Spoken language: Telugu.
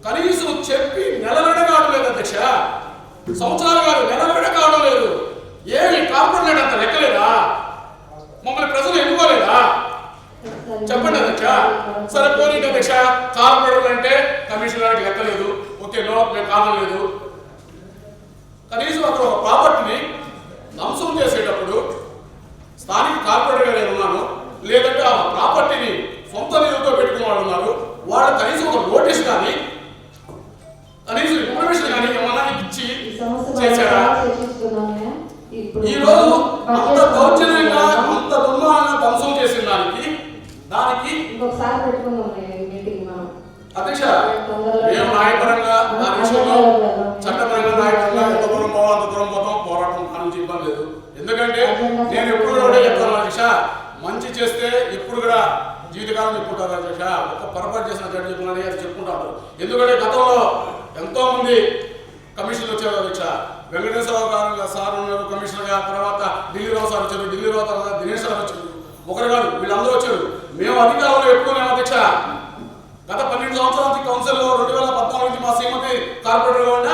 కనీసం చెప్పి నెలనడ కావడం లేదు అధ్యక్ష, సంవత్సరాలు కాదు నెలనడ కావడం లేదు. ఏమి కార్పొరేట్ అంత లెక్కలేదా? మమ్మల్ని ప్రజలు ఎన్నుకోలేదా? చెప్పండి అధ్యక్ష. సరే పోనీ అధ్యక్ష, కార్పొరేటర్ అంటే కమిషనర్ లెక్కలేదు, ఓకే నో, మేము కాదలేదు. కనీసం అక్కడ ఒక ప్రాపర్టీని ధ్వంసం చేసేటప్పుడు స్థానిక కార్పొరేటర్గా నేను ఉన్నాను, లేదంటే ఆ ప్రాపర్టీని సొంత నిధులతో పెట్టుకున్న వాళ్ళు ఉన్నారు, వాళ్ళు కనీసం ఒక నోటీస్ కానీ కనీసం ఇన్ఫర్మేషన్ కానీ ఏమన్నా ఇచ్చి చేశారా? ఈ రోజు అంత దౌర్జన్యంగా అంత దుర్మార్గంగా ధ్వంసం చేసిన దానికి అధ్యక్ష మేము న్యాయపరంగా దాని విషయంలో చట్టపరంగా న్యాయపరంగా ఎంత దూరం పోవాలో అంత దూరం పోతాం, పోరాటం నుంచి ఇబ్బంది లేదు. ఎందుకంటే నేను ఎప్పుడు కూడా చెప్తాను అధ్యక్ష, మంచి చేస్తే ఎప్పుడు కూడా జీవితకాలం చెప్పుకుంటారు అధ్యక్ష. ఒక పొరపాటు చేసిన జడ్జి చెప్పుకున్నది అది చెప్పుకుంటారు. ఎందుకంటే గతంలో ఎంతో మంది కమిషన్లు వచ్చారు అధ్యక్ష. వెంకటేశ్వరరావు గారు సార్ ఉన్నారు కమిషనర్గా, తర్వాత ఢిల్లీరావు సార్ వచ్చారు, ఢిల్లీరావు తర్వాత దినేష్ సార్ వచ్చారు, ఒకరు కాదు వీళ్ళందరూ వచ్చారు. మేము అధికారంలో ఎక్కువనే అధ్యక్ష. గత 12 సంవత్సరాల నుంచి కౌన్సిల్లో 2014 నుంచి మా శ్రీమతి కార్పొరేటర్గా ఉండే